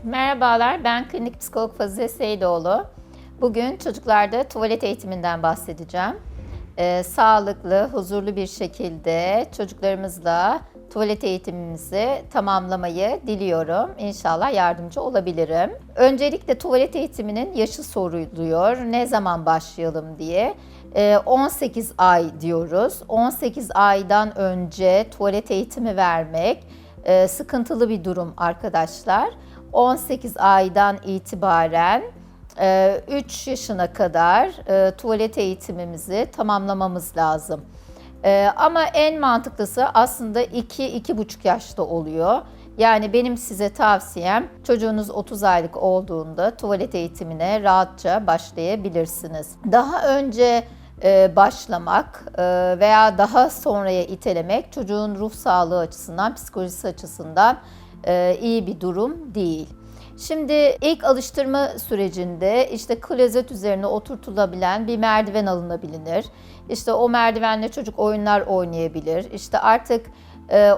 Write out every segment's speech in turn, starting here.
Merhabalar, ben klinik psikolog Fazilet Seydoğlu. Bugün çocuklarda tuvalet eğitiminden bahsedeceğim. Sağlıklı, huzurlu bir şekilde çocuklarımızla tuvalet eğitimimizi tamamlamayı diliyorum. İnşallah yardımcı olabilirim. Öncelikle tuvalet eğitiminin yaşı soruluyor. Ne zaman başlayalım diye. 18 ay diyoruz. 18 aydan önce tuvalet eğitimi vermek sıkıntılı bir durum arkadaşlar. 18 aydan itibaren 3 yaşına kadar tuvalet eğitimimizi tamamlamamız lazım. Ama en mantıklısı aslında 2-2,5 yaşta oluyor. Yani benim size tavsiyem çocuğunuz 30 aylık olduğunda tuvalet eğitimine rahatça başlayabilirsiniz. Daha önce başlamak veya daha sonraya itelemek çocuğun ruh sağlığı açısından, psikolojisi açısından iyi bir durum değil. Şimdi ilk alıştırma sürecinde işte klozet üzerine oturtulabilen bir merdiven alınabilir. İşte o merdivenle çocuk oyunlar oynayabilir. İşte artık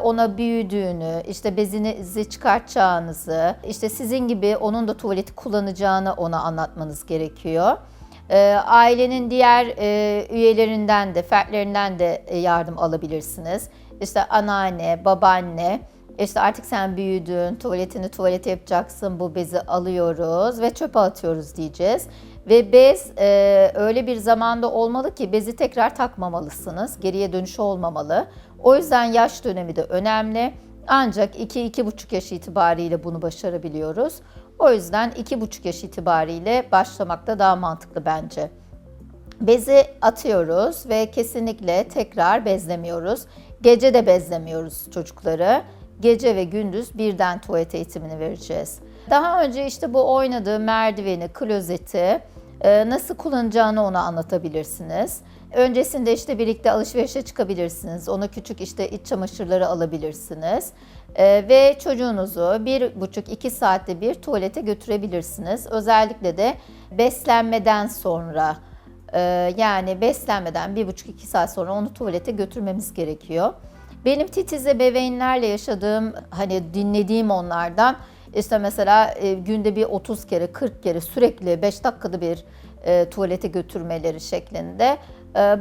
ona büyüdüğünü, işte bezinizi çıkartacağınızı, işte sizin gibi onun da tuvaleti kullanacağını ona anlatmanız gerekiyor. Ailenin diğer üyelerinden de, fertlerinden de yardım alabilirsiniz. İşte anneanne, babaanne, işte artık sen büyüdün, tuvalete yapacaksın, bu bezi alıyoruz ve çöpe atıyoruz diyeceğiz. Ve bez öyle bir zamanda olmalı ki bezi tekrar takmamalısınız, geriye dönüşü olmamalı. O yüzden yaş dönemi de önemli. Ancak 2-2,5 yaş itibariyle bunu başarabiliyoruz. O yüzden 2,5 yaş itibariyle başlamak da daha mantıklı bence. Bezi atıyoruz ve kesinlikle tekrar bezlemiyoruz. Gece de bezlemiyoruz çocukları. Gece ve gündüz birden tuvalet eğitimini vereceğiz. Daha önce işte bu oynadığı merdiveni, klozeti nasıl kullanacağını ona anlatabilirsiniz. Öncesinde işte birlikte alışverişe çıkabilirsiniz. Ona küçük işte iç çamaşırları alabilirsiniz. Ve çocuğunuzu 1,5-2 saatte bir tuvalete götürebilirsiniz. Özellikle de beslenmeden sonra, yani beslenmeden 1,5-2 saat sonra onu tuvalete götürmemiz gerekiyor. Benim titiz ebeveynlerle yaşadığım, hani dinlediğim onlardan, işte mesela günde bir 30 kere, 40 kere sürekli 5 dakikada bir tuvalete götürmeleri şeklinde.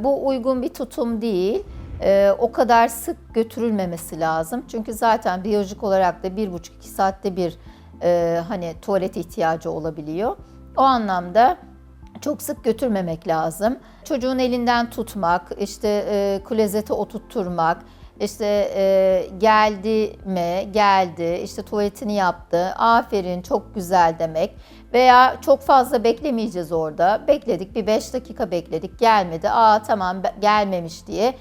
Bu uygun bir tutum değil. O kadar sık götürülmemesi lazım. Çünkü zaten biyolojik olarak da 1,5-2 saatte bir hani tuvalet ihtiyacı olabiliyor. O anlamda çok sık götürmemek lazım. Çocuğun elinden tutmak, işte klozete oturtturmak, işte geldi mi, geldi, işte tuvaletini yaptı, aferin çok güzel demek. Veya çok fazla beklemeyeceğiz orada. Bekledik, bir 5 dakika bekledik, gelmedi. Tamam gelmemiş diye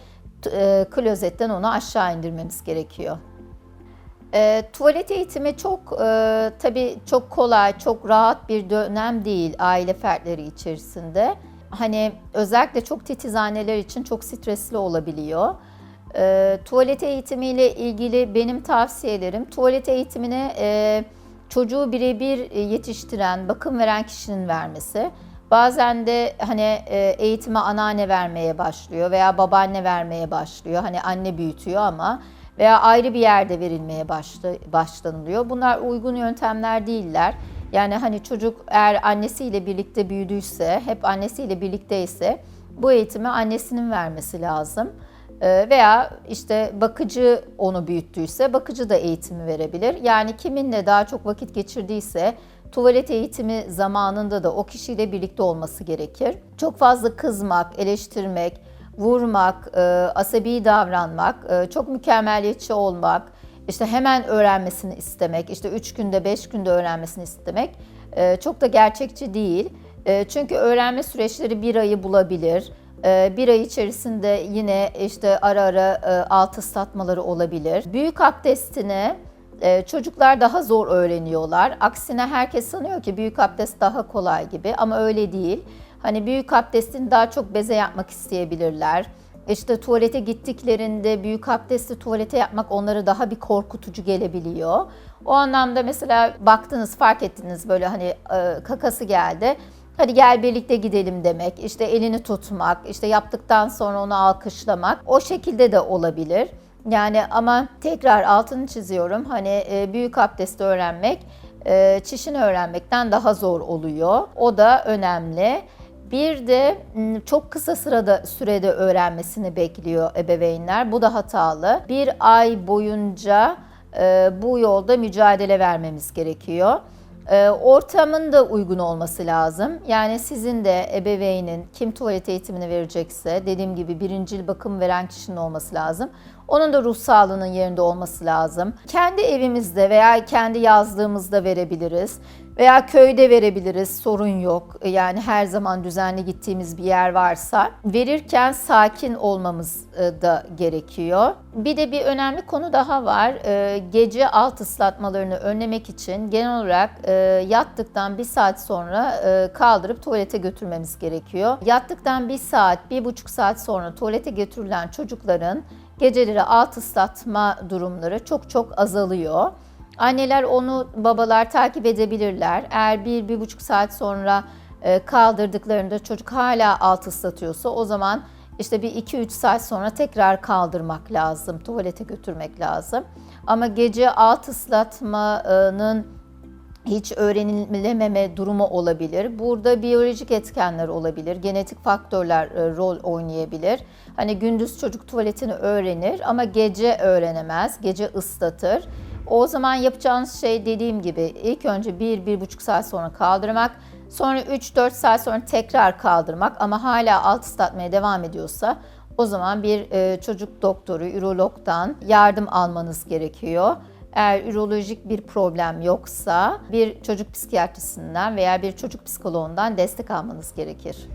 klozetten onu aşağı indirmemiz gerekiyor. Tuvalet eğitimi tabii çok kolay, çok rahat bir dönem değil aile fertleri içerisinde. Hani özellikle çok titiz anneler için çok stresli olabiliyor. Tuvalet eğitimiyle ilgili benim tavsiyelerim, tuvalet eğitimini çocuğu birebir yetiştiren, bakım veren kişinin vermesi. Bazen de hani eğitime anneanne vermeye başlıyor veya babaanne vermeye başlıyor. Hani anne büyütüyor ama veya ayrı bir yerde verilmeye başlanılıyor. Bunlar uygun yöntemler değiller. Yani hani çocuk eğer annesiyle birlikte büyüdüyse, hep annesiyle birlikteyse bu eğitimi annesinin vermesi lazım. Veya işte bakıcı onu büyüttüyse bakıcı da eğitimi verebilir. Yani kiminle daha çok vakit geçirdiyse tuvalet eğitimi zamanında da o kişiyle birlikte olması gerekir. Çok fazla kızmak, eleştirmek, vurmak, asabi davranmak, çok mükemmeliyetçi olmak, işte hemen öğrenmesini istemek, işte 3 günde 5 günde öğrenmesini istemek çok da gerçekçi değil. Çünkü öğrenme süreçleri bir ayı bulabilir. Bir ay içerisinde yine işte ara ara alt ıslatmaları olabilir. Büyük abdestini çocuklar daha zor öğreniyorlar. Aksine herkes sanıyor ki büyük abdest daha kolay gibi ama öyle değil. Hani büyük abdestini daha çok beze yapmak isteyebilirler. İşte tuvalete gittiklerinde büyük abdesti tuvalete yapmak onlara daha bir korkutucu gelebiliyor. O anlamda mesela baktınız, fark ettiniz böyle hani kakası geldi. Hadi gel birlikte gidelim demek, işte elini tutmak, işte yaptıktan sonra onu alkışlamak, o şekilde de olabilir. Yani ama tekrar altını çiziyorum, hani büyük abdesti öğrenmek çişini öğrenmekten daha zor oluyor. O da önemli. Bir de çok kısa sürede öğrenmesini bekliyor ebeveynler. Bu da hatalı. Bir ay boyunca bu yolda mücadele vermemiz gerekiyor. Ortamın da uygun olması lazım. Yani sizin de ebeveynin kim tuvalet eğitimini verecekse, dediğim gibi birincil bakım veren kişinin olması lazım. Onun da ruh sağlığının yerinde olması lazım. Kendi evimizde veya kendi yazlığımızda verebiliriz. Veya köyde verebiliriz, sorun yok. Yani her zaman düzenli gittiğimiz bir yer varsa. Verirken sakin olmamız da gerekiyor. Bir de bir önemli konu daha var. Gece alt ıslatmalarını önlemek için genel olarak yattıktan 1 saat sonra kaldırıp tuvalete götürmemiz gerekiyor. Yattıktan 1 saat, 1,5 saat sonra tuvalete götürülen çocukların geceleri alt ıslatma durumları çok azalıyor. Anneler onu, babalar takip edebilirler. Eğer 1-1,5 saat sonra kaldırdıklarında çocuk hala alt ıslatıyorsa o zaman işte bir 2-3 saat sonra tekrar kaldırmak lazım, tuvalete götürmek lazım. Ama gece alt ıslatmanın hiç öğrenilememe durumu olabilir. Burada biyolojik etkenler olabilir, genetik faktörler rol oynayabilir. Hani gündüz çocuk tuvaletini öğrenir ama gece öğrenemez, gece ıslatır. O zaman yapacağınız şey dediğim gibi ilk önce 1-1,5 saat sonra kaldırmak, sonra 3-4 saat sonra tekrar kaldırmak ama hala alt ıslatmaya devam ediyorsa o zaman bir çocuk doktoru, ürologdan yardım almanız gerekiyor. Eğer ürolojik bir problem yoksa bir çocuk psikiyatrisinden veya bir çocuk psikoloğundan destek almanız gerekir.